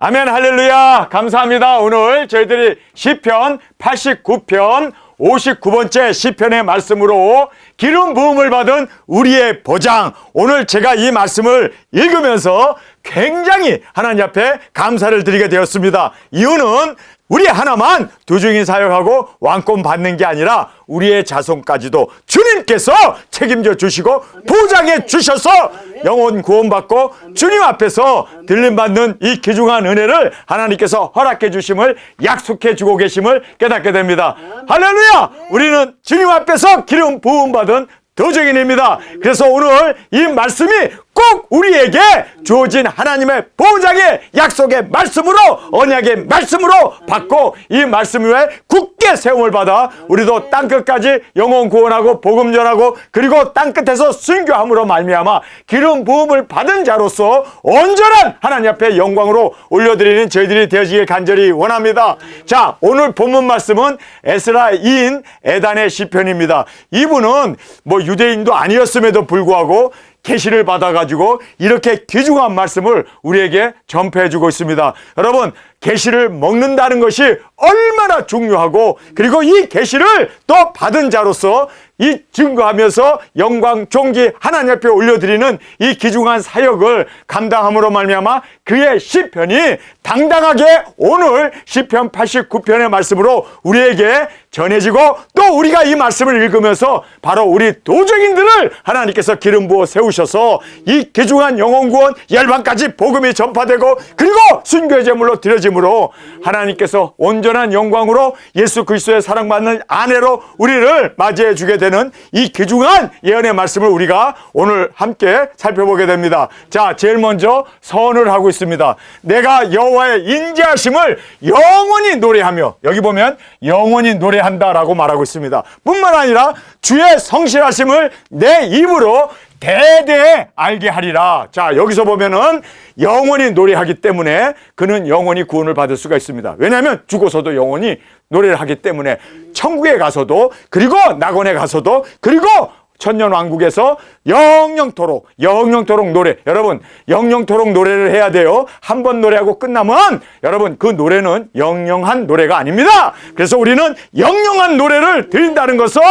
아멘, 할렐루야. 감사합니다. 오늘 저희들이 시편 89편 59번째 시편의 말씀으로 기름 부음을 받은 우리의 보장, 오늘 제가 이 말씀을 읽으면서 굉장히 하나님 앞에 감사를 드리게 되었습니다. 이유는 우리 하나만 두중인 사역하고 왕권 받는 게 아니라 우리의 자손까지도 주님께서 책임져 주시고 보장해 주셔서 영혼 구원받고 주님 앞에서 들림받는 이 귀중한 은혜를 하나님께서 허락해 주심을 약속해 주고 계심을 깨닫게 됩니다. 할렐루야! 우리는 주님 앞에서 기름 부음받은 도중인입니다. 그래서 오늘 이 말씀이 꼭 우리에게 주어진 하나님의 보장의 약속의 말씀으로, 언약의 말씀으로 받고 이 말씀 위에 굳게 세움을 받아 우리도 땅끝까지 영혼 구원하고 복음 전하고 그리고 땅끝에서 순교함으로 말미암아 기름 부음을 받은 자로서 온전한 하나님 앞에 영광으로 올려드리는 저희들이 되어지길 간절히 원합니다. 자, 오늘 본문 말씀은 에스라 2인 에단의 시편입니다. 이분은 유대인도 아니었음에도 불구하고 계시를 받아가지고 이렇게 귀중한 말씀을 우리에게 전폐해주고 있습니다. 여러분, 계시를 먹는다는 것이 얼마나 중요하고 그리고 이 계시를 또 받은 자로서 이 증거하면서 영광 존귀 하나님 앞에 올려드리는 이 귀중한 사역을 감당함으로 말미암아 그의 시편이 당당하게 오늘 시편 89편의 말씀으로 우리에게 전해지고 또 우리가 이 말씀을 읽으면서 바로 우리 도적인들을 하나님께서 기름 부어 세우셔서 이 귀중한 영혼 구원 열방까지 복음이 전파되고 그리고 순교의 제물로 드려짐으로 하나님께서 온전한 영광으로 예수 그리스도의 사랑받는 아내로 우리를 맞이해 주게 되는 이 귀중한 예언의 말씀을 우리가 오늘 함께 살펴보게 됩니다. 자, 제일 먼저 선을 하고 있습니다. 내가 여호와의 인자하심을 영원히 노래하며, 여기 보면 영원히 노래한다라고 말하고 있습니다. 뿐만 아니라 주의 성실하심을 내 입으로 대대에 알게 하리라. 자, 여기서 보면은 영원히 노래하기 때문에 그는 영원히 구원을 받을 수가 있습니다. 왜냐하면 죽어서도 영원히 노래를 하기 때문에 천국에 가서도 그리고 낙원에 가서도 그리고 천년왕국에서 영영토록 노래, 여러분 영영토록 노래를 해야 돼요. 한 번 노래하고 끝나면 여러분 그 노래는 영영한 노래가 아닙니다. 그래서 우리는 영영한 노래를 드린다는 것은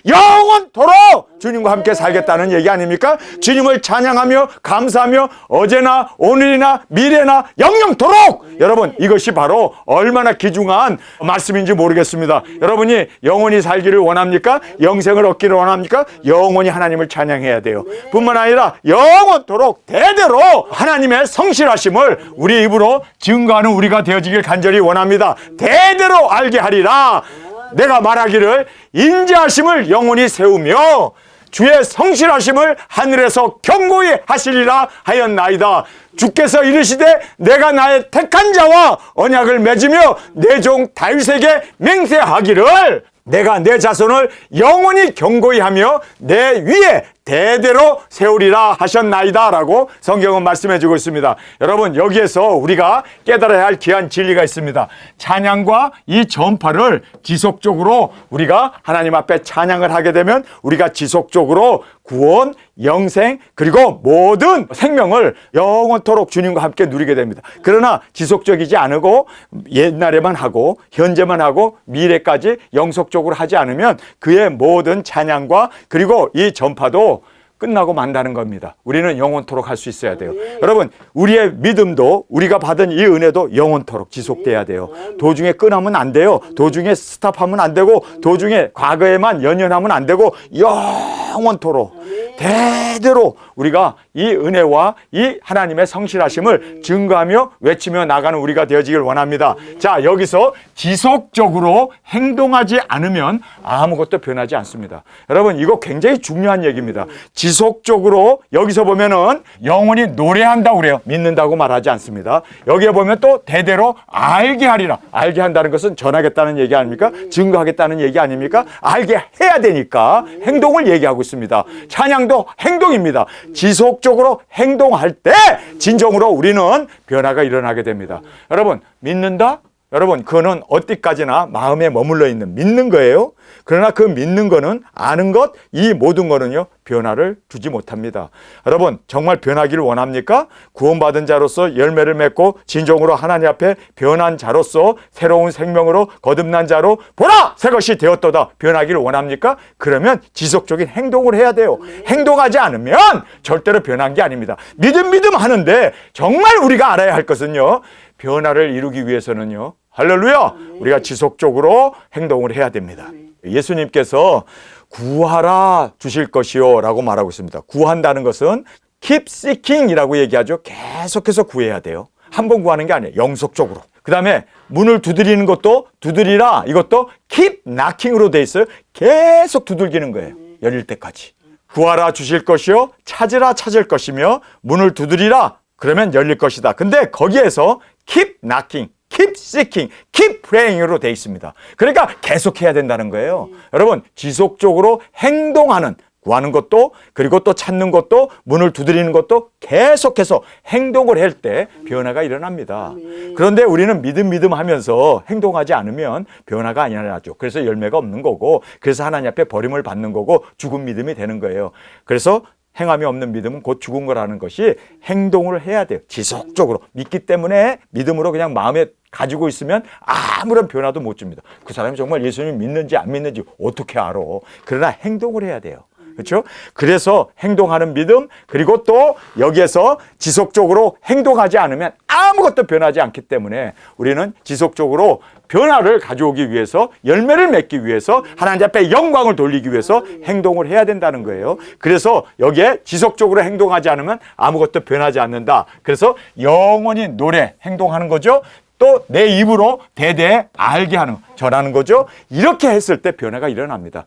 영원토록 주님과 함께 살겠다는 얘기 아닙니까? 주님을 찬양하며 감사하며 어제나 오늘이나 미래나 영영토록, 여러분 이것이 바로 얼마나 귀중한 말씀인지 모르겠습니다. 여러분이 영원히 살기를 원합니까? 영생을 얻기를 원합니까? 영원히 하나님을 찬양해야 돼요. 뿐만 아니라 영원토록 대대로 하나님의 성실하심을 우리 입으로 증거하는 우리가 되어지길 간절히 원합니다. 대대로 알게 하리라. 내가 말하기를 인자하심을 영원히 세우며 주의 성실하심을 하늘에서 견고히 하시리라 하였나이다. 주께서 이르시되 내가 나의 택한 자와 언약을 맺으며 내 종 다윗에게 맹세하기를 내가 내 자손을 영원히 견고히 하며 내 위에 대대로 세우리라 하셨나이다 라고 성경은 말씀해 주고 있습니다. 여러분, 여기에서 우리가 깨달아야 할 귀한 진리가 있습니다. 찬양과 이 전파를 지속적으로 우리가 하나님 앞에 찬양을 하게 되면 우리가 지속적으로 구원, 영생 그리고 모든 생명을 영원토록 주님과 함께 누리게 됩니다. 그러나 지속적이지 않고 옛날에만 하고 현재만 하고 미래까지 영속적으로 하지 않으면 그의 모든 찬양과 그리고 이 전파도 끝나고 만다는 겁니다. 우리는 영원토록 할 수 있어야 돼요. 여러분, 우리의 믿음도 우리가 받은 이 은혜도 영원토록 지속돼야 돼요. 도중에 끊으면 안 돼요. 도중에 스탑하면 안 되고 도중에 과거에만 연연하면 안 되고 영원토록 대대로 우리가 이 은혜와 이 하나님의 성실하심을 증거하며 외치며 나가는 우리가 되어지길 원합니다. 자, 여기서 지속적으로 행동하지 않으면 아무것도 변하지 않습니다. 여러분, 이거 굉장히 중요한 얘기입니다. 지속적으로 여기서 보면은 영원히 노래한다고 그래요. 믿는다고 말하지 않습니다. 여기에 보면 또 대대로 알게 하리라. 알게 한다는 것은 전하겠다는 얘기 아닙니까? 증거하겠다는 얘기 아닙니까? 알게 해야 되니까 행동을 얘기하고 있습니다. 찬양도 행동입니다. 지속적으로 행동할 때 진정으로 우리는 변화가 일어나게 됩니다. 여러분, 믿는다? 여러분, 그거는 어디까지나 마음에 머물러 있는 믿는 거예요. 그러나 그 믿는 거는 아는 것, 이 모든 거는요, 변화를 주지 못합니다. 여러분, 정말 변하기를 원합니까? 구원받은 자로서 열매를 맺고 진정으로 하나님 앞에 변한 자로서 새로운 생명으로 거듭난 자로 보라! 새 것이 되었도다. 변하기를 원합니까? 그러면 지속적인 행동을 해야 돼요. 행동하지 않으면 절대로 변한 게 아닙니다. 믿음 하는데 정말 우리가 알아야 할 것은요, 변화를 이루기 위해서는요, 할렐루야! 우리가 지속적으로 행동을 해야 됩니다. 예수님께서 구하라 주실 것이요 라고 말하고 있습니다. 구한다는 것은 keep seeking 이라고 얘기하죠. 계속해서 구해야 돼요. 한 번 구하는 게 아니에요. 영속적으로. 그 다음에 문을 두드리는 것도 두드리라, 이것도 keep knocking으로 돼 있어요. 계속 두들기는 거예요. 열릴 때까지. 구하라 주실 것이요, 찾으라 찾을 것이며, 문을 두드리라 그러면 열릴 것이다. 근데 거기에서 keep knocking, keep seeking, keep praying으로 돼 있습니다. 그러니까 계속 해야 된다는 거예요. 여러분, 지속적으로 행동하는, 구하는 것도, 그리고 또 찾는 것도, 문을 두드리는 것도 계속해서 행동을 할 때 변화가 일어납니다. 그런데 우리는 믿음 하면서 행동하지 않으면 변화가 안 일어나죠. 그래서 열매가 없는 거고, 그래서 하나님 앞에 버림을 받는 거고, 죽은 믿음이 되는 거예요. 그래서 행함이 없는 믿음은 곧 죽은 거라는 것이, 행동을 해야 돼요. 지속적으로. 믿기 때문에 믿음으로 그냥 마음에 가지고 있으면 아무런 변화도 못 줍니다. 그 사람이 정말 예수님 믿는지 안 믿는지 어떻게 알아. 그러나 행동을 해야 돼요. 그렇죠? 그래서 행동하는 믿음, 그리고 또 여기에서 지속적으로 행동하지 않으면 아무것도 변하지 않기 때문에 우리는 지속적으로 변화를 가져오기 위해서, 열매를 맺기 위해서, 하나님 앞에 영광을 돌리기 위해서 행동을 해야 된다는 거예요. 그래서 여기에 지속적으로 행동하지 않으면 아무것도 변하지 않는다. 그래서 영원히 노래, 행동하는 거죠. 또 내 입으로 대대에 알게 하는, 전하는 거죠. 이렇게 했을 때 변화가 일어납니다.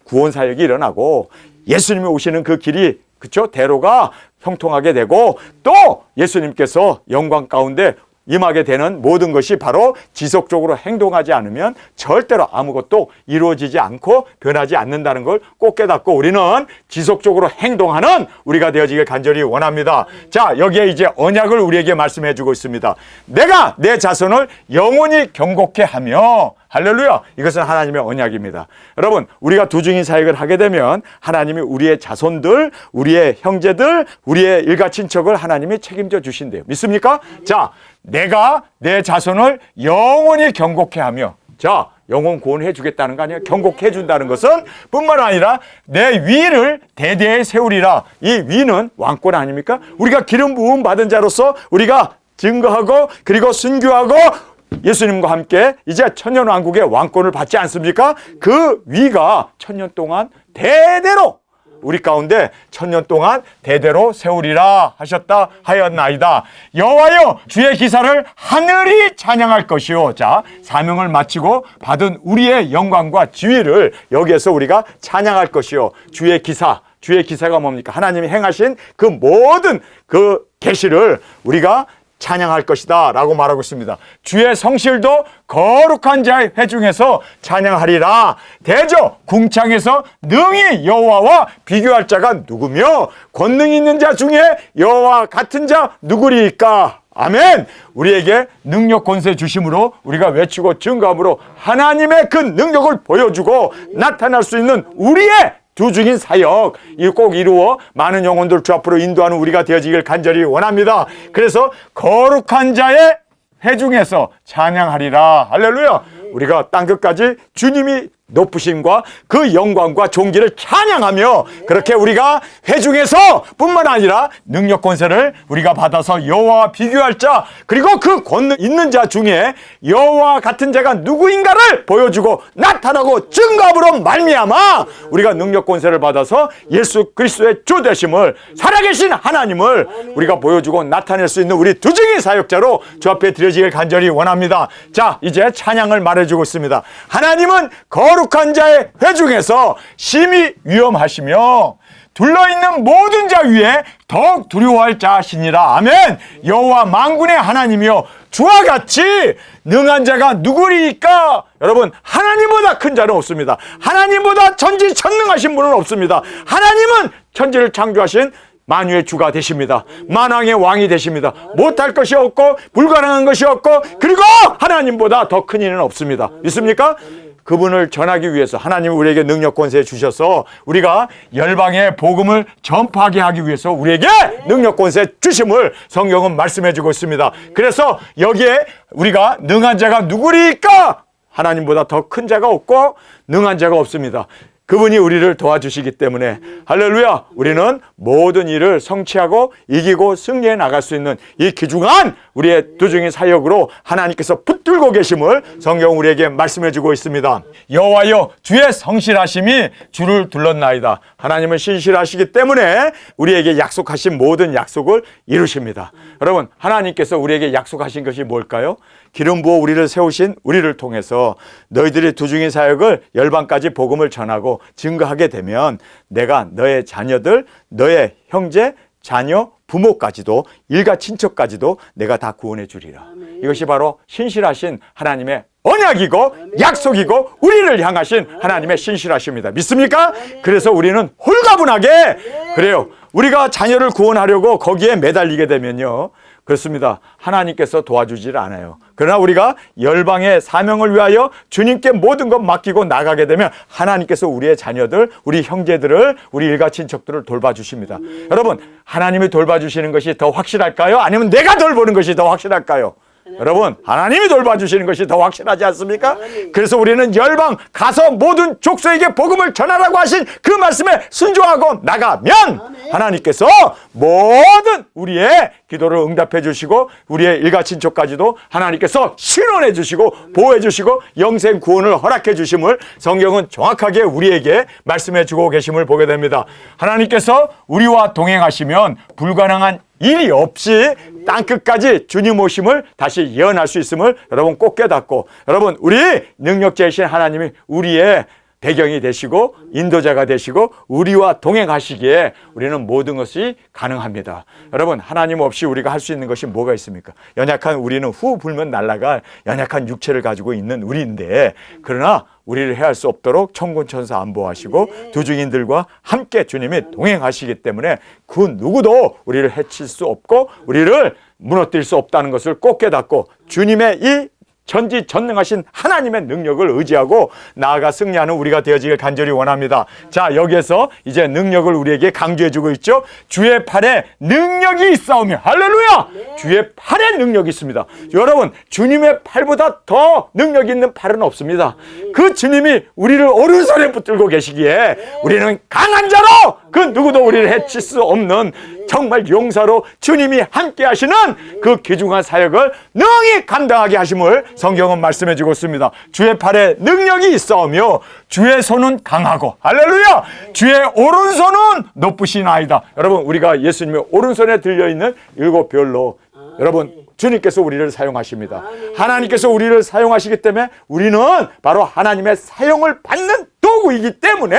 구원 사역이 일어나고 예수님이 오시는 그 길이, 그렇죠? 대로가 형통하게 되고, 또 예수님께서 영광 가운데 임하게 되는 모든 것이 바로 지속적으로 행동하지 않으면 절대로 아무것도 이루어지지 않고 변하지 않는다는 걸 꼭 깨닫고 우리는 지속적으로 행동하는 우리가 되어지길 간절히 원합니다. 자, 여기에 이제 언약을 우리에게 말씀해 주고 있습니다. 내가 내 자손을 영원히 경고케 하며, 할렐루야! 이것은 하나님의 언약입니다. 여러분, 우리가 두중인 사역을 하게 되면 하나님이 우리의 자손들, 우리의 형제들, 우리의 일가 친척을 하나님이 책임져 주신대요. 믿습니까? 자, 내가 내 자손을 영원히 경고케 하며, 자, 영원 구원해 주겠다는 거 아니에요? 경고해 준다는 것은 뿐만 아니라 내 위를 대대에 세우리라. 이 위는 왕권 아닙니까? 우리가 기름 부음 받은 자로서 우리가 증거하고, 그리고 순교하고 예수님과 함께 이제 천년왕국의 왕권을 받지 않습니까? 그 위가 천년 동안 대대로 우리 가운데 천년 동안 대대로 세우리라 하셨다 하였나이다. 여호와여, 주의 기사를 하늘이 찬양할 것이요. 자, 사명을 마치고 받은 우리의 영광과 지위를 여기에서 우리가 찬양할 것이요. 주의 기사가 뭡니까? 하나님이 행하신 그 모든 그 계시를 우리가 찬양할 것이다 라고 말하고 있습니다. 주의 성실도 거룩한 자의 회중에서 찬양하리라. 대저 궁창에서 능히 여호와와 비교할 자가 누구며 권능 있는 자 중에 여호와 같은 자 누구리까? 아멘. 우리에게 능력 권세 주심으로 우리가 외치고 증거함으로 하나님의 그 능력을 보여주고 나타날 수 있는 우리의 두중인 사역, 이 꼭 이루어 많은 영혼들 주 앞으로 인도하는 우리가 되어지길 간절히 원합니다. 그래서 거룩한 자의 회중에서 찬양하리라. 할렐루야. 우리가 땅끝까지 주님이 높으심과 그 영광과 존귀를 찬양하며, 그렇게 우리가 회중에서 뿐만 아니라 능력 권세를 우리가 받아서 여호와와 비교할 자, 그리고 그 권능 있는 자 중에 여호와 같은 자가 누구인가를 보여주고 나타나고 증거함으로 말미암아 우리가 능력 권세를 받아서 예수 그리스도의 주 되심을, 살아계신 하나님을 우리가 보여주고 나타낼 수 있는 우리 두중인 사역자로 주 앞에 드려지길 간절히 원합니다. 자, 이제 찬양을 말해주고 있습니다. 하나님은 거룩한 자의 회중에서 심히 위엄하시며 둘러있는 모든 자 위에 더욱 두려워할 자시니라. 아멘. 여호와 만군의 하나님이여, 주와 같이 능한 자가 누구리까? 여러분, 하나님보다 큰 자는 없습니다. 하나님보다 천지천능하신 분은 없습니다. 하나님은 천지를 창조하신 만유의 주가 되십니다. 만왕의 왕이 되십니다. 못할 것이 없고 불가능한 것이 없고 그리고 하나님보다 더 큰 이는 없습니다. 믿습니까? 그분을 전하기 위해서 하나님이 우리에게 능력 권세 주셔서 우리가 열방의 복음을 전파하게 하기 위해서 우리에게 능력 권세 주심을 성경은 말씀해 주고 있습니다. 그래서 여기에 우리가 능한 자가 누구리까? 하나님보다 더 큰 자가 없고 능한 자가 없습니다. 그분이 우리를 도와주시기 때문에 할렐루야, 우리는 모든 일을 성취하고 이기고 승리해 나갈 수 있는 이 귀중한 우리의 두중의 사역으로 하나님께서 붙들고 계심을 성경 우리에게 말씀해 주고 있습니다. 여호와여 주의 성실하심이 주를 둘렀나이다. 하나님은 신실하시기 때문에 우리에게 약속하신 모든 약속을 이루십니다. 여러분, 하나님께서 우리에게 약속하신 것이 뭘까요? 기름 부어 우리를 세우신 우리를 통해서 너희들이 두중의 사역을 열방까지 복음을 전하고 증거하게 되면 내가 너의 자녀들, 너의 형제, 자녀, 부모까지도 일가 친척까지도 내가 다 구원해 주리라. 이것이 바로 신실하신 하나님의 언약이고 약속이고 우리를 향하신 하나님의 신실하십니다. 믿습니까? 그래서 우리는 홀가분하게 그래요. 우리가 자녀를 구원하려고 거기에 매달리게 되면요, 그렇습니다. 하나님께서 도와주질 않아요. 그러나 우리가 열방의 사명을 위하여 주님께 모든 것 맡기고 나가게 되면 하나님께서 우리의 자녀들, 우리 형제들을, 우리 일가 친척들을 돌봐주십니다. 여러분, 하나님이 돌봐주시는 것이 더 확실할까요? 아니면 내가 돌보는 것이 더 확실할까요? 여러분, 하나님이 돌봐주시는 것이 더 확실하지 않습니까? 그래서 우리는 열방 가서 모든 족속에게 복음을 전하라고 하신 그 말씀에 순종하고 나가면 하나님께서 모든 우리의 기도를 응답해 주시고 우리의 일가 친척까지도 하나님께서 신원해 주시고 보호해 주시고 영생 구원을 허락해 주심을 성경은 정확하게 우리에게 말씀해 주고 계심을 보게 됩니다. 하나님께서 우리와 동행하시면 불가능한 일이 없이 땅끝까지 주님 오심을 다시 예언할 수 있음을 여러분 꼭 깨닫고, 여러분, 우리 능력자이신 하나님이 우리의 배경이 되시고 인도자가 되시고 우리와 동행하시기에 우리는 모든 것이 가능합니다. 여러분, 하나님 없이 우리가 할 수 있는 것이 뭐가 있습니까? 연약한 우리는 후 불면 날아갈 연약한 육체를 가지고 있는 우리인데, 그러나 우리를 해할 수 없도록 천군천사 안보하시고 두중인들과 함께 주님이 동행하시기 때문에 그 누구도 우리를 해칠 수 없고 우리를 무너뜨릴 수 없다는 것을 꼭 깨닫고 주님의 이 전지전능하신 하나님의 능력을 의지하고 나아가 승리하는 우리가 되어지길 간절히 원합니다. 자, 여기에서 이제 능력을 우리에게 강조해주고 있죠. 주의 팔에 능력이 있사오며, 할렐루야! 주의 팔에 능력이 있습니다. 여러분, 주님의 팔보다 더 능력 있는 팔은 없습니다. 그 주님이 우리를 오른손에 붙들고 계시기에 우리는 강한 자로 그 누구도 우리를 해칠 수 없는 정말 용사로 주님이 함께 하시는 그 귀중한 사역을 능히 감당하게 하심을 성경은 말씀해 주고 있습니다. 주의 팔에 능력이 있사오며 주의 손은 강하고, 할렐루야! 주의 오른손은 높으시나이다. 여러분, 우리가 예수님의 오른손에 들려있는 7별로 여러분, 주님께서 우리를 사용하십니다. 하나님께서 우리를 사용하시기 때문에 우리는 바로 하나님의 사용을 받는 도구이기 때문에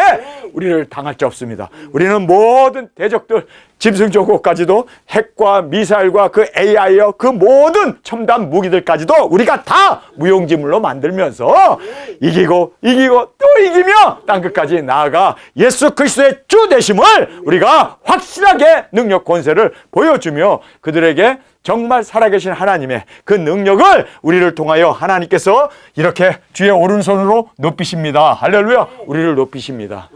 우리를 당할 자 없습니다. 우리는 모든 대적들, 짐승조국까지도 핵과 미사일과 그 AI와 그 모든 첨단 무기들까지도 우리가 다 무용지물로 만들면서 이기고 또 이기며 땅끝까지 나아가 예수 그리스도의 주 되심을 우리가 확실하게 능력 권세를 보여주며 그들에게 정말 살아계신 하나님의 그 능력을 우리를 통하여 하나님께서 이렇게 주의 오른손으로 높이십니다. 할렐루야! 우리를 높이십니다.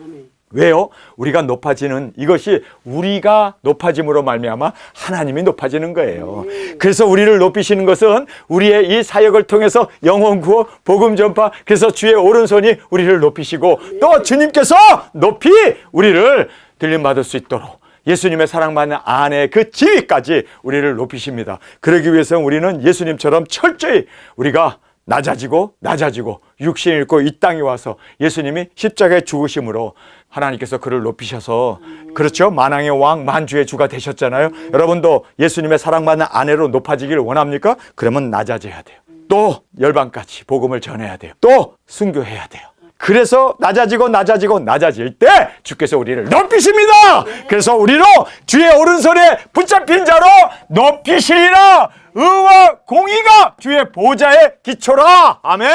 왜요? 우리가 높아지는 이것이 우리가 높아짐으로 말미암아 하나님이 높아지는 거예요. 그래서 우리를 높이시는 것은 우리의 이 사역을 통해서 영혼 구호, 복음 전파, 그래서 주의 오른손이 우리를 높이시고 또 주님께서 높이 우리를 들림받을 수 있도록 예수님의 사랑받는 아내의 그 지위까지 우리를 높이십니다. 그러기 위해서는 우리는 예수님처럼 철저히 우리가 낮아지고 육신을 입고 이 땅에 와서 예수님이 십자가에 죽으심으로 하나님께서 그를 높이셔서, 그렇죠, 만왕의 왕 만주의 주가 되셨잖아요. 여러분도 예수님의 사랑받는 아내로 높아지기를 원합니까? 그러면 낮아져야 돼요. 또 열방까지 복음을 전해야 돼요. 또 순교해야 돼요. 그래서 낮아질 때 주께서 우리를 높이십니다. 그래서 우리로 주의 오른손에 붙잡힌 자로 높이시리라. 의와 공의가 주의 보좌의 기초라. 아멘.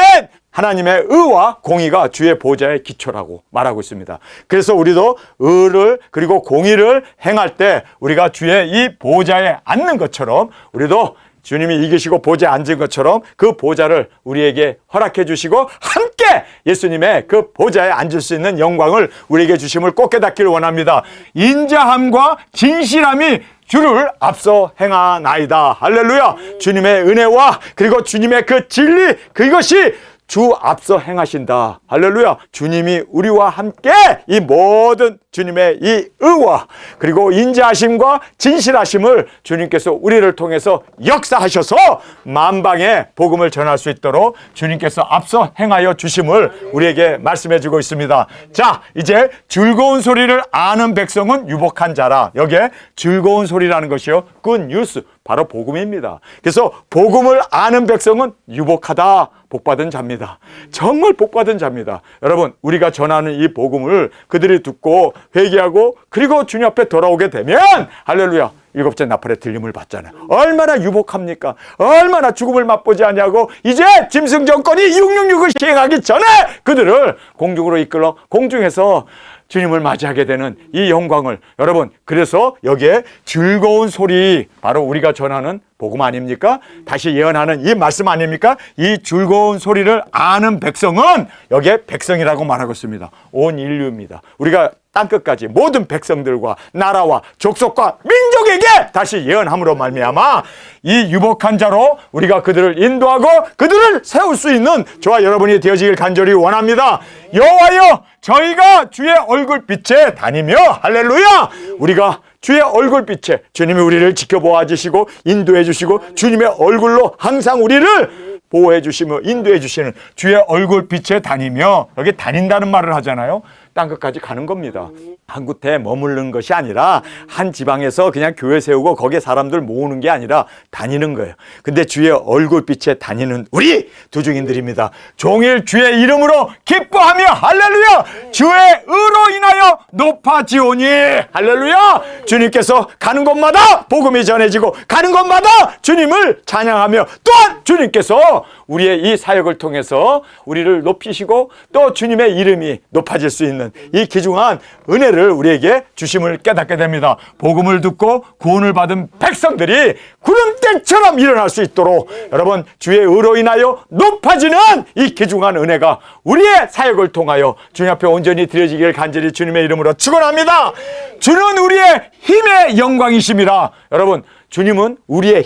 하나님의 의와 공의가 주의 보좌의 기초라고 말하고 있습니다. 그래서 우리도 의를 그리고 공의를 행할 때 우리가 주의 이 보좌에 앉는 것처럼 우리도 주님이 이기시고 보좌에 앉은 것처럼 그 보좌를 우리에게 허락해 주시고 함께 예수님의 그 보좌에 앉을 수 있는 영광을 우리에게 주심을 꼭 깨닫기를 원합니다. 인자함과 진실함이 주를 앞서 행하나이다. 할렐루야. 주님의 은혜와 그리고 주님의 그 진리, 그것이 주 앞서 행하신다. 할렐루야. 주님이 우리와 함께 이 모든 주님의 이 의와 그리고 인자하심과 진실하심을 주님께서 우리를 통해서 역사하셔서 만방에 복음을 전할 수 있도록 주님께서 앞서 행하여 주심을 우리에게 말씀해 주고 있습니다. 자, 이제 즐거운 소리를 아는 백성은 유복한 자라. 여기에 즐거운 소리라는 것이요, good news, 바로 복음입니다. 그래서 복음을 아는 백성은 유복하다, 복받은 자입니다. 정말 복받은 자입니다. 여러분, 우리가 전하는 이 복음을 그들이 듣고 회개하고 그리고 주님 앞에 돌아오게 되면 할렐루야, 일곱째 나팔의 들림을 받잖아요. 얼마나 유복합니까? 얼마나 죽음을 맛보지 않냐고 이제 짐승 정권이 666을 시행하기 전에 그들을 공중으로 이끌어 공중에서 주님을 맞이하게 되는 이 영광을, 여러분, 그래서 여기에 즐거운 소리, 바로 우리가 전하는 복음 아닙니까? 다시 예언하는 이 말씀 아닙니까? 이 즐거운 소리를 아는 백성은 여기에 백성이라고 말하고 있습니다. 온 인류입니다. 우리가 땅끝까지 모든 백성들과 나라와 족속과 민족에게 다시 예언함으로 말미암아 이 유복한 자로 우리가 그들을 인도하고 그들을 세울 수 있는 저와 여러분이 되어지길 간절히 원합니다. 여호와여, 저희가 주의 얼굴빛에 다니며, 할렐루야, 우리가 주의 얼굴빛에 주님이 우리를 지켜보아 주시고 인도해 주시고 주님의 얼굴로 항상 우리를 보호해 주시며 인도해 주시는 주의 얼굴빛에 다니며, 여기 다닌다는 말을 하잖아요. 땅끝까지 가는 겁니다. 한 곳에 머무르는 것이 아니라 한 지방에서 그냥 교회 세우고 거기에 사람들 모으는 게 아니라 다니는 거예요. 근데 주의 얼굴빛에 다니는 우리 두중인들입니다. 종일 주의 이름으로 기뻐하며, 할렐루야, 주의 의로 인하여 높아지오니, 할렐루야. 주님께서 가는 곳마다 복음이 전해지고 가는 곳마다 주님을 찬양하며 또한 주님께서 우리의 이 사역을 통해서 우리를 높이시고 또 주님의 이름이 높아질 수 있는 이 귀중한 은혜를 우리에게 주심을 깨닫게 됩니다. 복음을 듣고 구원을 받은 백성들이 구름대처럼 일어날 수 있도록 여러분, 주의 의로 인하여 높아지는 이 귀중한 은혜가 우리의 사역을 통하여 주님 앞에 온전히 드려지길 간절히 주님의 이름으로 축원합니다. 주는 우리의 힘의 영광이심이라. 여러분, 주님은 우리의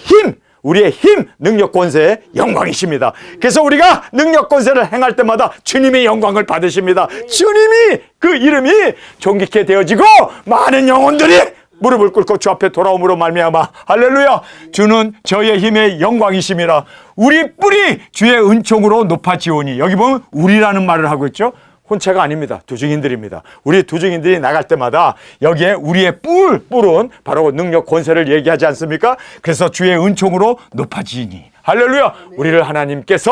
힘, 능력, 권세의 영광이십니다. 그래서 우리가 능력, 권세를 행할 때마다 주님의 영광을 받으십니다. 주님이 그 이름이 존귀케 되어지고 많은 영혼들이 무릎을 꿇고 주 앞에 돌아옴으로 말미암아, 할렐루야, 주는 저의 힘의 영광이심이라. 우리 뿔이 주의 은총으로 높아지오니, 여기 보면 우리라는 말을 하고 있죠. 혼체가 아닙니다. 두중인들입니다. 우리 두중인들이 나갈 때마다 여기에 우리의 뿔은 바로 능력, 권세를 얘기하지 않습니까? 그래서 주의 은총으로 높아지니, 할렐루야, 우리를 하나님께서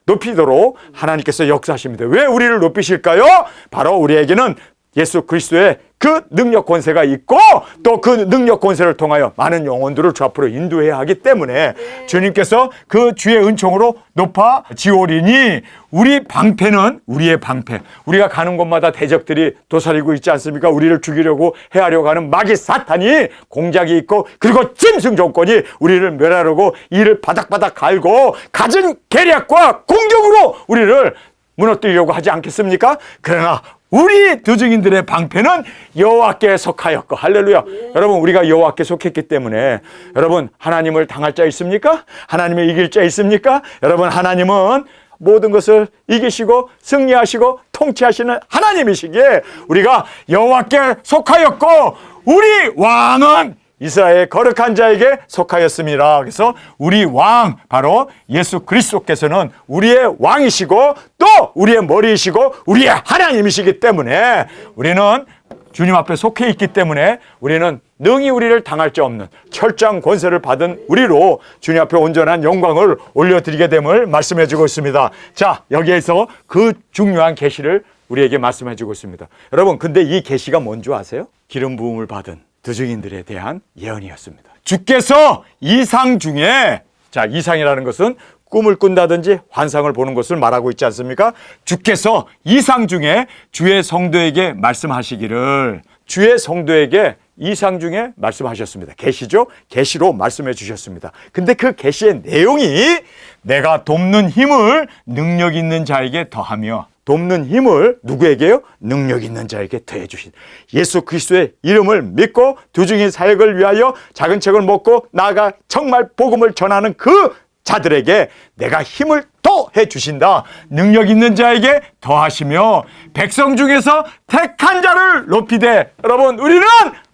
높이도록 하나님께서 역사하십니다. 왜 우리를 높이실까요? 바로 우리에게는 예수 그리스도의 그 능력, 권세가 있고 또 그 능력, 권세를 통하여 많은 영혼들을 주 앞으로 인도해야 하기 때문에 주님께서 그 주의 은총으로 높아지오리니, 우리 방패는 우리의 방패, 우리가 가는 곳마다 대적들이 도사리고 있지 않습니까? 우리를 죽이려고 해하려고 하는 마귀 사탄이 공작이 있고 그리고 짐승 정권이 우리를 멸하려고 이를 바닥바닥 갈고 갖은 계략과 공격으로 우리를 무너뜨리려고 하지 않겠습니까? 그러나 우리 두중인들의 방패는 여호와께 속하였고, 할렐루야. 여러분, 우리가 여호와께 속했기 때문에 여러분, 하나님을 당할 자 있습니까? 하나님을 이길 자 있습니까? 여러분, 하나님은 모든 것을 이기시고 승리하시고 통치하시는 하나님이시기에 우리가 여호와께 속하였고 우리 왕은 이스라엘의 거룩한 자에게 속하였습니다. 그래서 우리 왕, 바로 예수 그리스도께서는 우리의 왕이시고 또 우리의 머리이시고 우리의 하나님이시기 때문에 우리는 주님 앞에 속해 있기 때문에 우리는 능히 우리를 당할 자 없는 철저한 권세를 받은 우리로 주님 앞에 온전한 영광을 올려드리게 됨을 말씀해 주고 있습니다. 자, 여기에서 그 중요한 계시를 우리에게 말씀해 주고 있습니다. 여러분, 근데 이 계시가 뭔지 아세요? 기름 부음을 받은 두중인들에 대한 예언이었습니다. 주께서 이상 중에 자, 이상이라는 것은 꿈을 꾼다든지 환상을 보는 것을 말하고 있지 않습니까? 주께서 이상 중에 주의 성도에게 말씀하시기를, 주의 성도에게 이상 중에 말씀하셨습니다. 계시죠? 계시로 말씀해 주셨습니다. 근데 그 계시의 내용이 내가 돕는 힘을 능력 있는 자에게 더하며, 돕는 힘을 누구에게요? 능력 있는 자에게 더해 주신 예수 그리스도의 이름을 믿고 두중인 사역을 위하여 작은 책을 먹고 나아가 정말 복음을 전하는 그 자들에게 내가 힘을 더해 주신다. 능력 있는 자에게 더하시며 백성 중에서 택한 자를 높이되, 여러분 우리는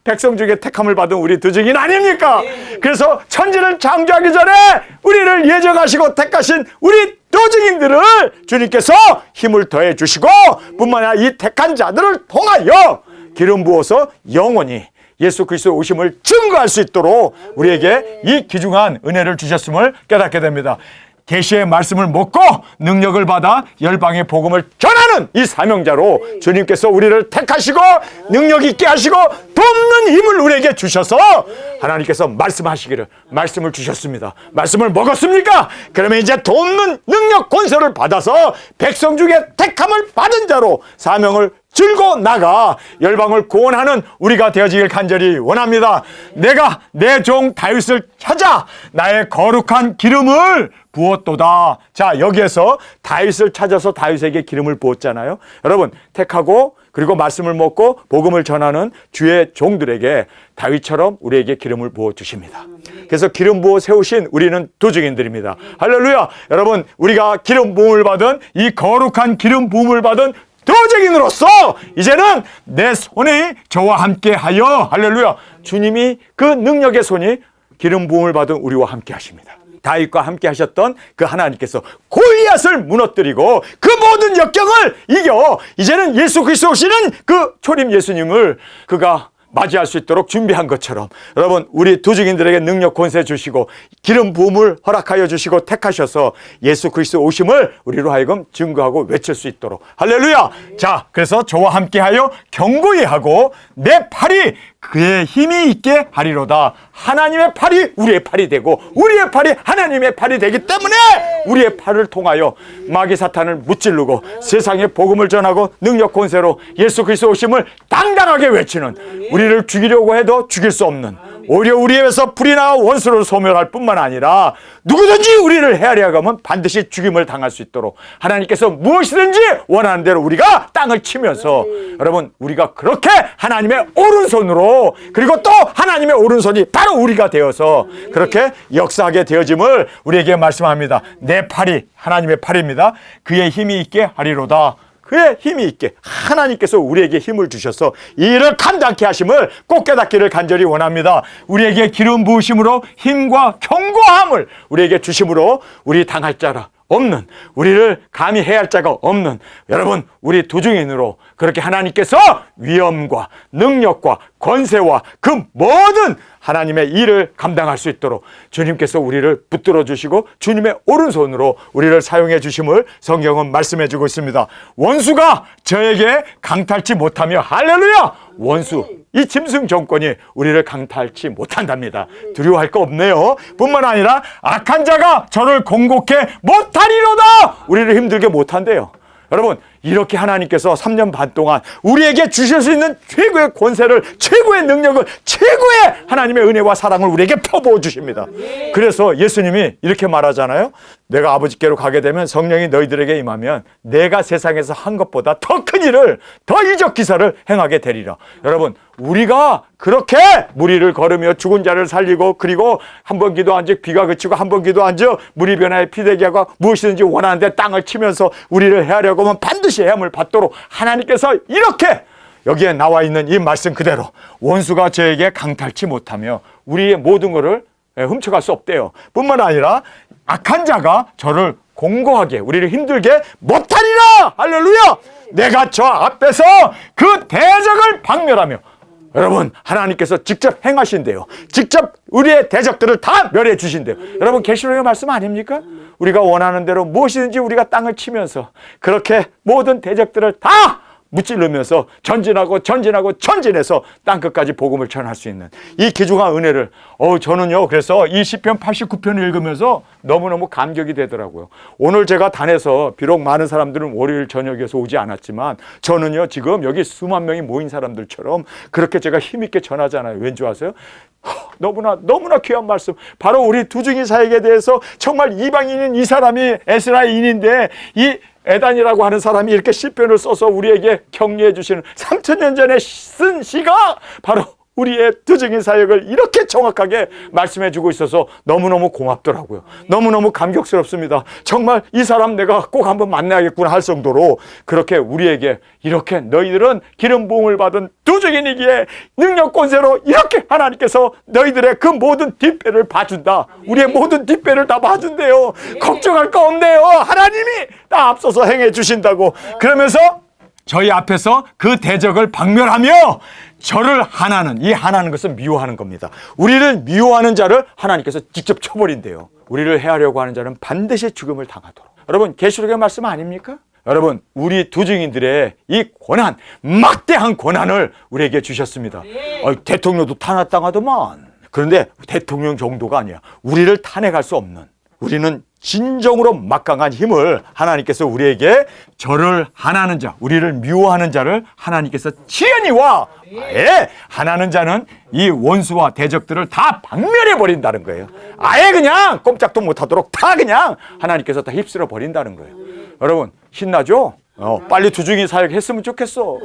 백성 중에 택함을 받은 우리 두증인 아닙니까? 그래서 천지를 창조하기 전에 우리를 예정하시고 택하신 우리 두증인들을 주님께서 힘을 더해 주시고, 뿐만 아니라 이 택한 자들을 통하여 기름 부어서 영원히 예수 그리스도의 오심을 증거할 수 있도록 우리에게 이 귀중한 은혜를 주셨음을 깨닫게 됩니다. 계시의 말씀을 먹고 능력을 받아 열방의 복음을 전하는 이 사명자로 주님께서 우리를 택하시고 능력 있게 하시고 돕는 힘을 우리에게 주셔서 하나님께서 말씀하시기를 말씀을 주셨습니다. 말씀을 먹었습니까? 그러면 이제 돕는 능력 권세를 받아서 백성 중에 택함을 받은 자로 사명을 들고 나가 열방을 구원하는 우리가 되어지길 간절히 원합니다. 내가 내 종 다윗을 찾아 나의 거룩한 기름을 부었도다. 자, 여기에서 다윗을 찾아서 다윗에게 기름을 부었잖아요. 여러분, 택하고 그리고 말씀을 먹고 복음을 전하는 주의 종들에게 다윗처럼 우리에게 기름을 부어 주십니다. 그래서 기름 부어 세우신 우리는 두증인들입니다. 할렐루야. 여러분, 우리가 기름 부음을 받은 이 거룩한 기름 부음을 받은 두증인으로서 이제는 내 손이 저와 함께 하여, 할렐루야, 주님이 그 능력의 손이 기름 부음을 받은 우리와 함께 하십니다. 다윗과 함께 하셨던 그 하나님께서 골리앗을 무너뜨리고 그 모든 역경을 이겨 이제는 예수 그리스도 오시는 그 초림 예수님을 그가 맞이할 수 있도록 준비한 것처럼, 여러분 우리 두증인들에게 능력 권세 주시고 기름 부음을 허락하여 주시고 택하셔서 예수 그리스도 오심을 우리로 하여금 증거하고 외칠 수 있도록, 할렐루야. 자, 그래서 저와 함께하여 경고히 하고 내 팔이 그의 힘이 있게 하리로다. 하나님의 팔이 우리의 팔이 되고 우리의 팔이 하나님의 팔이 되기 때문에 우리의 팔을 통하여 마귀 사탄을 무찌르고 세상에 복음을 전하고 능력 권세로 예수 그리스도 오심을 당당하게 외치는, 우리를 죽이려고 해도 죽일 수 없는, 오히려 우리에게서 불이 나와 원수를 소멸할 뿐만 아니라 누구든지 우리를 헤아려 가면 반드시 죽임을 당할 수 있도록 하나님께서 무엇이든지 원하는 대로 우리가 땅을 치면서, 여러분 우리가 그렇게 하나님의 오른손으로, 그리고 또 하나님의 오른손이 바로 우리가 되어서 그렇게 역사하게 되어짐을 우리에게 말씀합니다. 내 팔이 하나님의 팔입니다. 그의 힘이 있게 하리로다. 그의 힘이 있게 하나님께서 우리에게 힘을 주셔서 이 일을 감당케 하심을 꼭 깨닫기를 간절히 원합니다. 우리에게 기름 부으심으로 힘과 견고함을 우리에게 주심으로 우리 당할 자라 없는, 우리를 감히 해할 자가 없는, 여러분 우리 두증인으로 그렇게 하나님께서 위엄과 능력과 권세와 그 모든 하나님의 일을 감당할 수 있도록 주님께서 우리를 붙들어 주시고 주님의 오른손으로 우리를 사용해 주심을 성경은 말씀해 주고 있습니다. 원수가 저에게 강탈치 못하며, 할렐루야, 원수 이 짐승 정권이 우리를 강탈치 못한답니다. 두려워할 거 없네요. 뿐만 아니라 악한 자가 저를 공곡해 못하리로다. 우리를 힘들게 못한대요. 여러분, 이렇게 하나님께서 3년 반 동안 우리에게 주실 수 있는 최고의 권세를, 최고의 능력을, 최고의 하나님의 은혜와 사랑을 우리에게 펴부어 주십니다. 그래서 예수님이 이렇게 말하잖아요. 내가 아버지께로 가게 되면 성령이 너희들에게 임하면 내가 세상에서 한 것보다 더 큰 일을, 더 이적 기사를 행하게 되리라. 여러분, 우리가 그렇게 무리를 걸으며 죽은 자를 살리고, 그리고 한 번 기도한 즉 비가 그치고 한 번 기도한 즉 물이 변하여 피되게 하고 무엇이든지 원하는데 땅을 치면서 우리를 해하려고 하면 반드시 해함을 받도록 하나님께서 이렇게 여기에 나와 있는 이 말씀 그대로 원수가 저에게 강탈치 못하며 우리의 모든 것을 훔쳐갈 수 없대요. 뿐만 아니라 악한 자가 저를 공고하게, 우리를 힘들게 못하리라. 할렐루야. 내가 저 앞에서 그 대적을 박멸하며, 여러분 하나님께서 직접 행하신대요. 직접 우리의 대적들을 다 멸해 주신대요. 여러분 계시록의 말씀 아닙니까? 우리가 원하는 대로 무엇이든지 우리가 땅을 치면서 그렇게 모든 대적들을 다 무찔르면서 전진해서 땅끝까지 복음을 전할 수 있는 이 귀중한 은혜를 저는요 그래서 이 시편 89편을 읽으면서 너무너무 감격이 되더라고요. 오늘 제가 단에서 비록 많은 사람들은 월요일 저녁에서 오지 않았지만 저는요 지금 여기 수만 명이 모인 사람들처럼 그렇게 제가 힘있게 전하잖아요. 왠지 아세요? 너무나 귀한 말씀, 바로 우리 두중이 사역에 대해서 정말 이방인인 이 사람이 에스라인인데 이 에단이라고 하는 사람이 이렇게 시편을 써서 우리에게 격려해 주시는 3000년 전에 쓴 시가 바로 우리의 두중인 사역을 이렇게 정확하게 말씀해 주고 있어서 너무너무 고맙더라고요. 너무너무 감격스럽습니다. 정말 이 사람 내가 꼭 한번 만나야겠구나 할 정도로 그렇게 우리에게 이렇게 너희들은 기름 부음을 받은 두중인이기에 능력 권세로 이렇게 하나님께서 너희들의 그 모든 뒷배를 봐준다. 우리의 모든 뒷배를 다 봐준대요. 걱정할 거 없네요. 하나님이 다 앞서서 행해 주신다고. 그러면서 저희 앞에서 그 대적을 박멸하며 저를 하나는, 이 하나는 것은 미워하는 겁니다. 우리를 미워하는 자를 하나님께서 직접 쳐버린대요. 우리를 해하려고 하는 자는 반드시 죽음을 당하도록. 여러분 계시록의 말씀 아닙니까? 여러분 우리 두중인들의 이 권한, 막대한 권한을 우리에게 주셨습니다. 대통령도 탄압당하더만. 그런데 대통령 정도가 아니야. 우리를 탄핵할 수 없는, 우리는 진정으로 막강한 힘을 하나님께서 우리에게 저를 하나는 자, 우리를 미워하는 자를 하나님께서 치연히와 아예 하나는 자는 이 원수와 대적들을 다 박멸해 버린다는 거예요. 아예 그냥 꼼짝도 못하도록 다 그냥 하나님께서 다 휩쓸어 버린다는 거예요. 여러분 신나죠? 빨리 두중이 사역 했으면 좋겠어.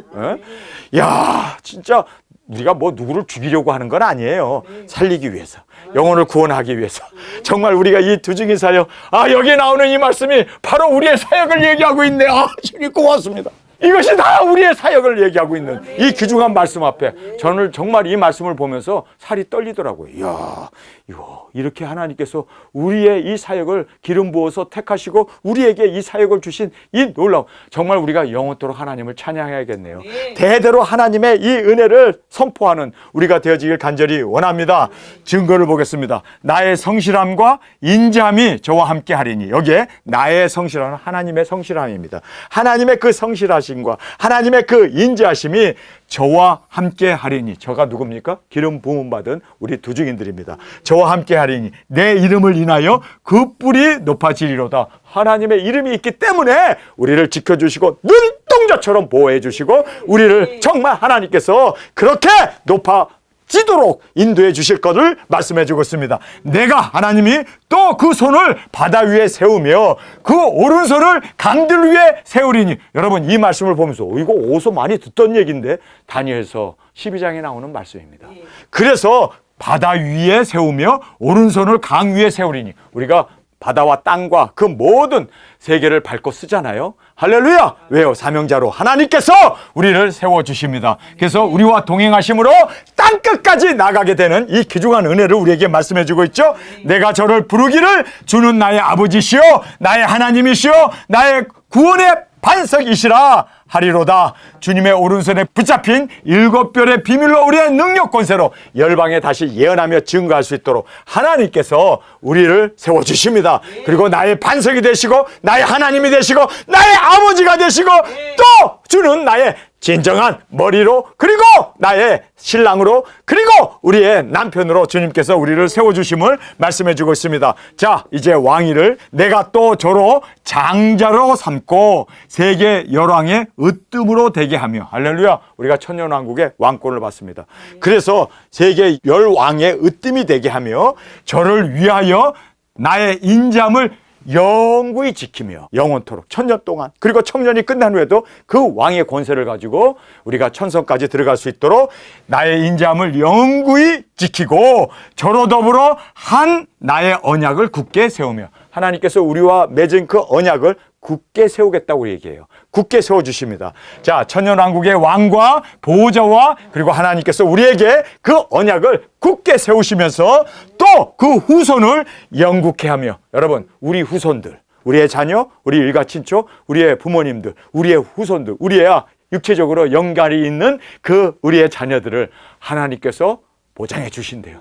야 진짜 우리가 뭐 누구를 죽이려고 하는 건 아니에요. 살리기 위해서, 영혼을 구원하기 위해서. 정말 우리가 이 두중인 사역, 여기에 나오는 이 말씀이 바로 우리의 사역을 얘기하고 있네. 주님 고맙습니다. 이것이 다 우리의 사역을 얘기하고 있는 이 귀중한 말씀 앞에 저는 정말 이 말씀을 보면서 살이 떨리더라고요. 이야, 이거 이렇게 하나님께서 우리의 이 사역을 기름 부어서 택하시고 우리에게 이 사역을 주신 이 놀라움, 정말 우리가 영원토록 하나님을 찬양해야겠네요. 대대로 하나님의 이 은혜를 선포하는 우리가 되어지길 간절히 원합니다. 증거를 보겠습니다. 나의 성실함과 인자함이 저와 함께 하리니, 여기에 나의 성실함은 하나님의 성실함입니다. 하나님의 그 성실하심과 하나님의 그 인자하심이 저와 함께 하리니, 저가 누굽니까? 기름 부음 받은 우리 두중인들입니다. 저와 함께 하리니 내 이름을 인하여 그 뿔이 높아지리로다. 하나님의 이름이 있기 때문에 우리를 지켜주시고 눈동자처럼 보호해 주시고 우리를 정말 하나님께서 그렇게 높아지도록 인도해 주실 것을 말씀해 주고 있습니다. 내가 하나님이 또 그 손을 바다 위에 세우며 그 오른손을 강들 위에 세우리니. 여러분 이 말씀을 보면서 이거 어디서 많이 듣던 얘기인데, 다니엘서 12장에 나오는 말씀입니다. 그래서 바다 위에 세우며 오른손을 강 위에 세우리니, 우리가 바다와 땅과 그 모든 세계를 밟고 쓰잖아요. 할렐루야! 왜요? 사명자로 하나님께서 우리를 세워주십니다. 그래서 우리와 동행하심으로 땅끝까지 나가게 되는 이 귀중한 은혜를 우리에게 말씀해주고 있죠. 내가 저를 부르기를 주는 나의 아버지시요 나의 하나님이시요 나의 구원의 반석이시라 하리로다. 주님의 오른손에 붙잡힌 7별의 비밀로 우리의 능력 권세로 열방에 다시 예언하며 증거할 수 있도록 하나님께서 우리를 세워주십니다. 그리고 나의 반석이 되시고 나의 하나님이 되시고 나의 아버지가 되시고 또 주는 나의 진정한 머리로, 그리고 나의 신랑으로, 그리고 우리의 남편으로 주님께서 우리를 세워주심을 말씀해주고 있습니다. 자, 이제 왕위를 내가 또 저로 장자로 삼고 세계 열왕의 으뜸으로 되게 하며, 할렐루야, 우리가 천년왕국의 왕권을 받습니다. 그래서 세계 열왕의 으뜸이 되게 하며 저를 위하여 나의 인자함을 영구히 지키며 영원토록 천년 동안, 그리고 천년이 끝난 후에도 그 왕의 권세를 가지고 우리가 천성까지 들어갈 수 있도록 나의 인자함을 영구히 지키고 저로 더불어 한 나의 언약을 굳게 세우며, 하나님께서 우리와 맺은 그 언약을 굳게 세우겠다고 우리 얘기해요. 굳게 세워주십니다. 자, 천년왕국의 왕과 보호자와 그리고 하나님께서 우리에게 그 언약을 굳게 세우시면서 또 그 후손을 영국케 하며, 여러분 우리 후손들, 우리의 자녀, 우리 일가친척, 우리의 부모님들, 우리의 후손들, 우리의 육체적으로 연관이 있는 그 우리의 자녀들을 하나님께서 보장해 주신대요.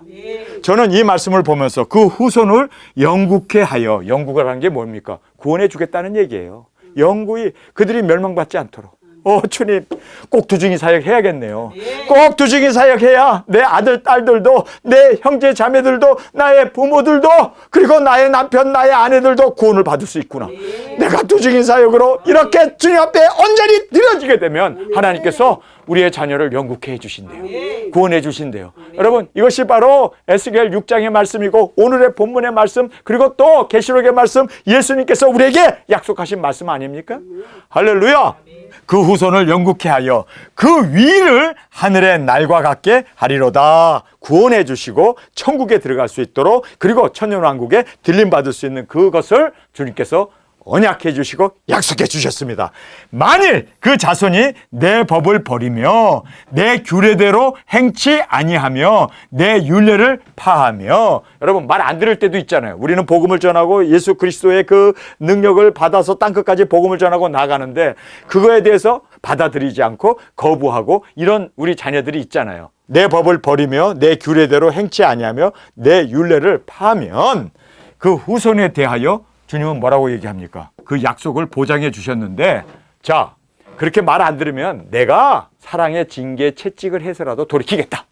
저는 이 말씀을 보면서 그 후손을 영국케 하여, 영국을 하는 게 뭡니까? 구원해 주겠다는 얘기예요. 영구히 그들이 멸망받지 않도록, 주님, 꼭 두중이 사역 해야겠네요. 꼭 두중이 사역 해야 내 아들, 딸들도, 내 형제, 자매들도, 나의 부모들도, 그리고 나의 남편, 나의 아내들도 구원을 받을 수 있구나. 내가 두중이 사역으로 이렇게 주님 앞에 온전히 드려지게 되면 하나님께서 우리의 자녀를 영국해 해주신대요. 구원해 주신대요. 여러분, 이것이 바로 에스겔 6장의 말씀이고 오늘의 본문의 말씀, 그리고 또 계시록의 말씀, 예수님께서 우리에게 약속하신 말씀 아닙니까? 할렐루야. 그 후손을 영국케 하여 그 위를 하늘의 날과 같게 하리로다. 구원해 주시고 천국에 들어갈 수 있도록, 그리고 천년왕국에 들림받을 수 있는 그것을 주님께서 언약해 주시고 약속해 주셨습니다. 만일 그 자손이 내 법을 버리며 내 규례대로 행치 아니하며 내 율례를 파하며, 여러분 말 안 들을 때도 있잖아요. 우리는 복음을 전하고 예수 그리스도의 그 능력을 받아서 땅끝까지 복음을 전하고 나가는데 그거에 대해서 받아들이지 않고 거부하고 이런 우리 자녀들이 있잖아요. 내 법을 버리며 내 규례대로 행치 아니하며 내 율례를 파하면 그 후손에 대하여 주님은 뭐라고 얘기합니까? 그 약속을 보장해 주셨는데, 자, 그렇게 말 안 들으면 내가 사랑의 징계 채찍을 해서라도 돌이키겠다.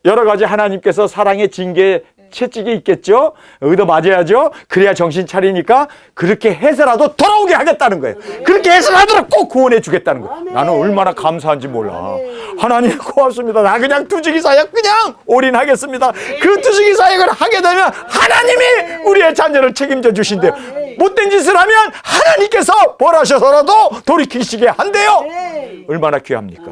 여러 가지 하나님께서 사랑의 징계 채찍이 있겠죠? 의도 맞아야죠? 그래야 정신 차리니까 그렇게 해서라도 돌아오게 하겠다는 거예요. 그렇게 해서라도 꼭 구원해 주겠다는 거예요. 나는 얼마나 감사한지 몰라. 하나님 고맙습니다. 나 그냥 두중이 사역 그냥 올인하겠습니다. 그 두중이 사역을 하게 되면 하나님이 우리의 자녀를 책임져 주신대요. 못된 짓을 하면 하나님께서 벌하셔서라도 돌이키시게 한대요. 얼마나 귀합니까?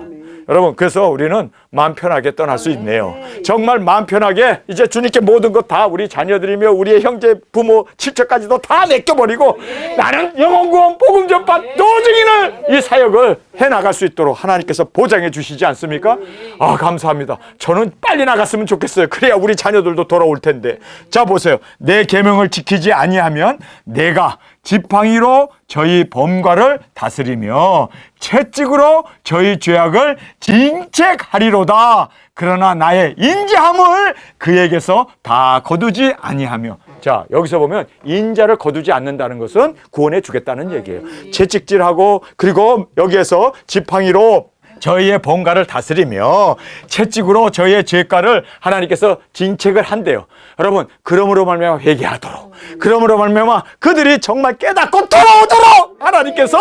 여러분, 그래서 우리는 마음 편하게 떠날 수 있네요. 정말 마음 편하게 이제 주님께 모든 것 다 우리 자녀들이며 우리의 형제, 부모, 친척까지도 다 맡겨버리고 나는 영혼구원 복음 전파 도중인을 이 사역을 해나갈 수 있도록 하나님께서 보장해 주시지 않습니까? 아, 감사합니다. 저는 빨리 나갔으면 좋겠어요. 그래야 우리 자녀들도 돌아올 텐데. 자, 보세요. 내 계명을 지키지 아니하면 내가 지팡이로 저희 범과를 다스리며 채찍으로 저희 죄악을 진책하리로다. 그러나 나의 인자함을 그에게서 다 거두지 아니하며. 자, 여기서 보면 인자를 거두지 않는다는 것은 구원해 주겠다는 얘기예요. 채찍질하고, 그리고 여기에서 지팡이로 저희의 범과를 다스리며 채찍으로 저희의 죄가를 하나님께서 진책을 한대요. 여러분, 그러므로 말미암아 회개하도록, 그러므로 말미암아 그들이 정말 깨닫고 돌아오도록 하나님께서,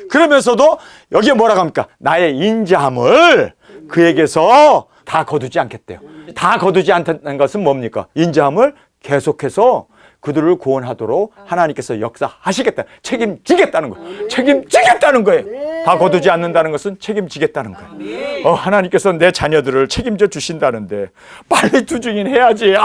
그러면서도 여기에 뭐라고 합니까? 나의 인자함을 그에게서 다 거두지 않겠대요. 다 거두지 않다는 것은 뭡니까? 인자함을 계속해서 그들을 구원하도록 하나님께서 역사하시겠다. 책임지겠다는 거예요. 책임지겠다는 거예요. 다 거두지 않는다는 것은 책임지겠다는 거예요. 하나님께서 내 자녀들을 책임져 주신다는데 빨리 두중인 해야지.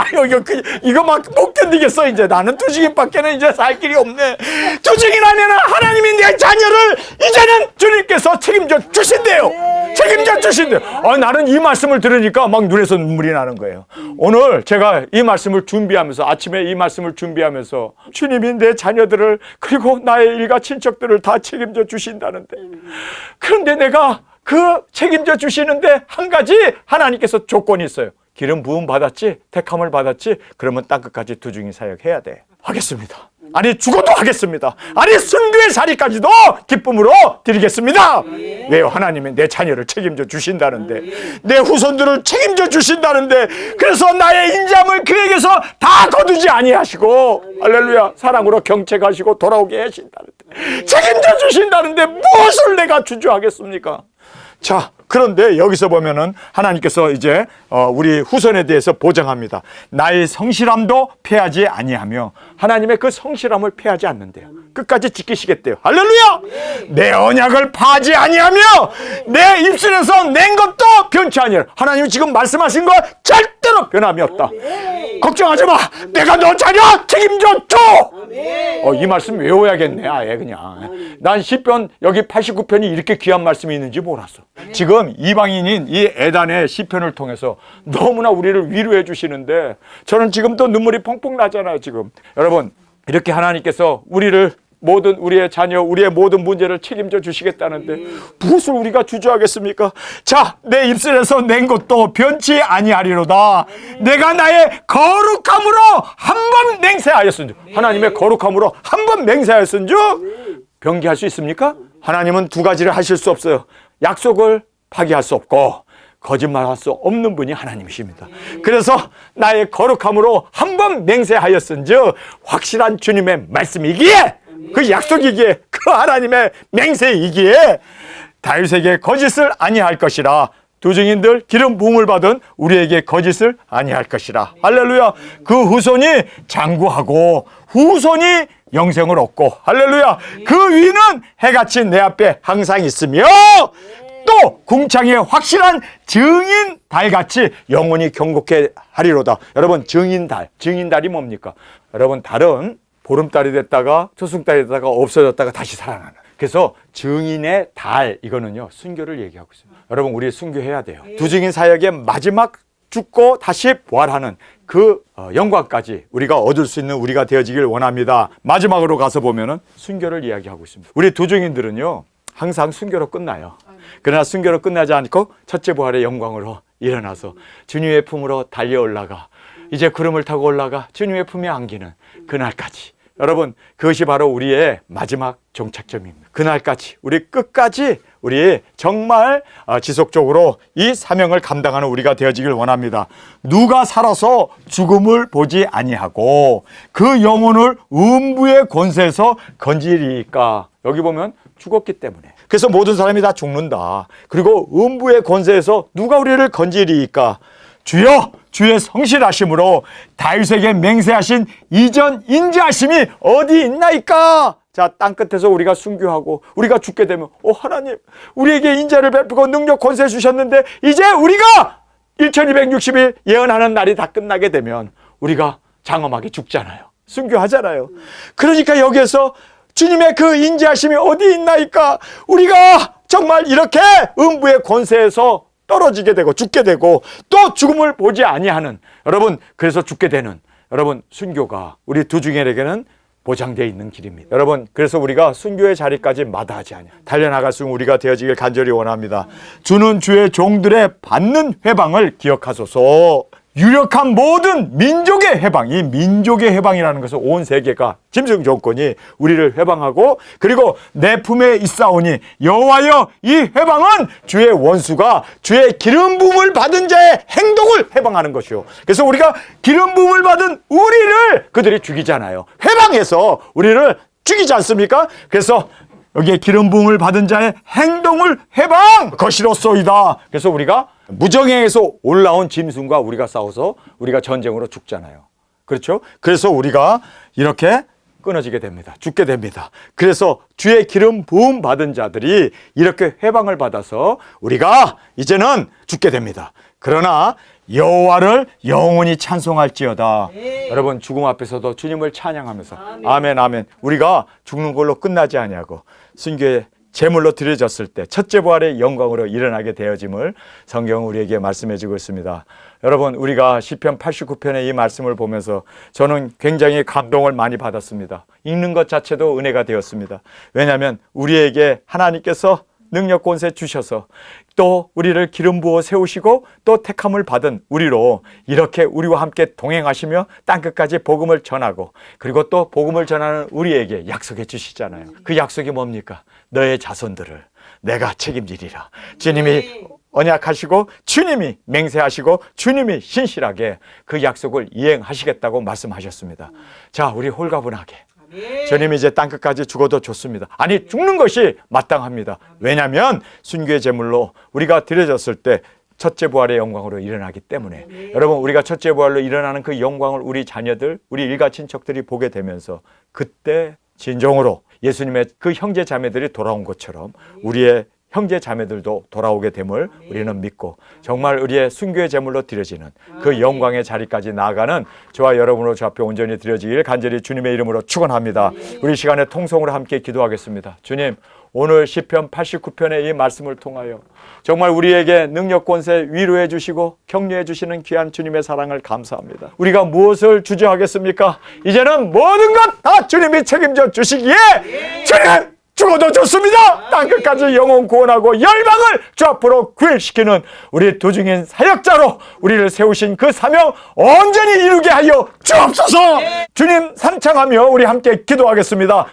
이거 막 못 견디겠어. 이제 나는 두중인밖에는 이제 살 길이 없네. 두중인 하면은 하나님이 내 자녀를 이제는 주님께서 책임져 주신대요. 책임져 주신대요. 나는 이 말씀을 들으니까 막 눈에서 눈물이 나는 거예요. 오늘 제가 이 말씀을 준비하면서, 아침에 이 말씀을 준비하면서 주님이 내 자녀들을, 그리고 나의 일가 친척들을 다 책임져 주신다는데, 그런데 내가 그 책임져 주시는데 한 가지 하나님께서 조건이 있어요. 기름 부음 받았지, 택함을 받았지, 그러면 땅끝까지 두중이 사역해야 돼. 하겠습니다. 아니 죽어도 하겠습니다. 아니 순교의 자리까지도 기쁨으로 드리겠습니다. 왜요? 하나님이 내 자녀를 책임져 주신다는데, 내 후손들을 책임져 주신다는데, 그래서 나의 인자함을 그에게서 다 거두지 아니하시고, 할렐루야, 사랑으로 경책하시고 돌아오게 하신다는데, 책임져 주신다는데 무엇을 내가 주저하겠습니까? 자, 그런데 여기서 보면은 하나님께서 이제 우리 후손에 대해서 보장합니다. 나의 성실함도 패하지 아니하며, 하나님의 그 성실함을 패하지 않는데요. 끝까지 지키시겠대요. 할렐루야! 내 언약을 파하지 아니하며 내 입술에서 낸 것도 변치 아니하라. 하나님이 지금 말씀하신 거 절대로 변함이 없다. 걱정하지 마. 내가 너 자녀 책임져 줘. 이 말씀 외워야겠네. 아예 그냥. 난 시편 여기 89편이 이렇게 귀한 말씀이 있는지 몰랐어. 지금 이방인인 이 에단의 시편을 통해서 너무나 우리를 위로해 주시는데, 저는 지금 또 눈물이 펑펑 나잖아요. 지금 여러분, 이렇게 하나님께서 우리의 자녀, 우리의 모든 문제를 책임져 주시겠다는데 무엇을 우리가 주저하겠습니까? 자, 내 입술에서 낸 것도 변치 아니하리로다. 내가 나의 거룩함으로 한 번 맹세하였은즉, 하나님의 거룩함으로 한 번 맹세하였은즉 변개할 수 있습니까? 하나님은 두 가지를 하실 수 없어요. 약속을 파기할 수 없고 거짓말할 수 없는 분이 하나님이십니다. 그래서 나의 거룩함으로 한 번 맹세하였은즉 확실한 주님의 말씀이기에, 그 약속이기에, 그 하나님의 맹세이기에 다윗에게 거짓을 아니할 것이라. 두 증인들 기름 부음을 받은 우리에게 거짓을 아니할 것이라. 할렐루야. 그 후손이 장구하고 후손이 영생을 얻고, 할렐루야, 그 위는 해같이 내 앞에 항상 있으며 또 궁창에 확실한 증인 달같이 영원히 경고케 하리로다. 여러분, 증인달이 뭡니까? 여러분, 달은 보름달이 됐다가 초승달이 됐다가 없어졌다가 다시 살아나는, 그래서 증인의 달, 이거는요 순교를 얘기하고 있습니다. 여러분, 우리 순교해야 돼요. 두 증인 사역의 마지막 죽고 다시 부활하는 그 영광까지 우리가 얻을 수 있는 우리가 되어지길 원합니다. 마지막으로 가서 보면은 순교를 이야기하고 있습니다. 우리 두 증인들은요 항상 순교로 끝나요. 그러나 순교로 끝나지 않고 첫째 부활의 영광으로 일어나서 주님의 품으로 달려 올라가, 이제 구름을 타고 올라가 주님의 품에 안기는 그날까지. 여러분, 그것이 바로 우리의 마지막 종착점입니다. 그날까지, 우리 끝까지 우리 정말 지속적으로 이 사명을 감당하는 우리가 되어지길 원합니다. 누가 살아서 죽음을 보지 아니하고 그 영혼을 음부의 권세에서 건지리까. 여기 보면 죽었기 때문에. 그래서 모든 사람이 다 죽는다. 그리고 음부의 권세에서 누가 우리를 건지리까. 주여, 주의 성실하심으로 다윗에게 맹세하신 이전 인자하심이 어디 있나이까. 자, 땅끝에서 우리가 순교하고 우리가 죽게 되면 하나님, 우리에게 인자를 베푸고 능력 권세 주셨는데 이제 우리가 1260일 예언하는 날이 다 끝나게 되면 우리가 장엄하게 죽잖아요. 순교하잖아요. 그러니까 여기에서 주님의 그 인자하심이 어디 있나이까. 우리가 정말 이렇게 음부의 권세에서 떨어지게 되고 죽게 되고 또 죽음을 보지 아니하는, 여러분, 그래서 죽게 되는, 여러분, 순교가 우리 두 증인에게는 보장되어 있는 길입니다. 여러분, 그래서 우리가 순교의 자리까지 마다하지 않아 달려나갈 수 있는 우리가 되어지길 간절히 원합니다. 주는 주의 종들의 받는 회방을 기억하소서. 유력한 모든 민족의 해방, 이 민족의 해방이라는 것은 온 세계가 짐승 정권이 우리를 해방하고, 그리고 내 품에 있사오니 여호와여, 이 해방은 주의 원수가 주의 기름 부음을 받은 자의 행동을 해방하는 것이요. 그래서 우리가 기름 부음을 받은 우리를 그들이 죽이잖아요. 해방해서 우리를 죽이지 않습니까? 그래서 여기에 기름 부음을 받은 자의 행동을 해방 것이로소이다. 그래서 우리가 무정행에서 올라온 짐승과 우리가 싸워서 우리가 전쟁으로 죽잖아요. 그렇죠? 그래서 우리가 이렇게 끊어지게 됩니다. 죽게 됩니다. 그래서 주의 기름 부음 받은 자들이 이렇게 해방을 받아서 우리가 이제는 죽게 됩니다. 그러나 여호와를 영원히 찬송할지어다. 여러분, 죽음 앞에서도 주님을 찬양하면서 아멘 아멘. 우리가 죽는 걸로 끝나지 아니하고 순교의 제물로 드려졌을 때 첫째 부활의 영광으로 일어나게 되어짐을 성경은 우리에게 말씀해 주고 있습니다. 여러분, 우리가 시편 89편의 이 말씀을 보면서 저는 굉장히 감동을 많이 받았습니다. 읽는 것 자체도 은혜가 되었습니다. 왜냐하면 우리에게 하나님께서 능력 권세 주셔서 또 우리를 기름 부어 세우시고 또 택함을 받은 우리로 이렇게 우리와 함께 동행하시며 땅끝까지 복음을 전하고, 그리고 또 복음을 전하는 우리에게 약속해 주시잖아요. 그 약속이 뭡니까? 너의 자손들을 내가 책임지리라. 주님이 언약하시고 주님이 맹세하시고 주님이 신실하게 그 약속을 이행하시겠다고 말씀하셨습니다. 자, 우리 홀가분하게 주님이 이제 땅끝까지 죽어도 좋습니다. 아니, 죽는 것이 마땅합니다. 왜냐하면 순교의 제물로 우리가 드려졌을 때 첫째 부활의 영광으로 일어나기 때문에 여러분, 우리가 첫째 부활로 일어나는 그 영광을 우리 자녀들, 우리 일가 친척들이 보게 되면서 그때 진정으로 예수님의 그 형제 자매들이 돌아온 것처럼 우리의 형제 자매들도 돌아오게 됨을 우리는 믿고 정말 우리의 순교의 제물로 드려지는 그 영광의 자리까지 나아가는 저와 여러분으로 주 앞에 온전히 드려지길 간절히 주님의 이름으로 축원합니다. 우리 시간에 통성으로 함께 기도하겠습니다. 주님, 오늘 시편 89편의 이 말씀을 통하여 정말 우리에게 능력 권세 위로해 주시고 격려해 주시는 귀한 주님의 사랑을 감사합니다. 우리가 무엇을 주저하겠습니까? 이제는 모든 것 다 주님이 책임져 주시기에 주님, 죽어도 좋습니다. 땅끝까지 영혼 구원하고 열방을 주 앞으로 구일시키는 우리 두 증인 사역자로 우리를 세우신 그 사명 온전히 이루게 하여 주옵소서. 주님 삼창하며 우리 함께 기도하겠습니다.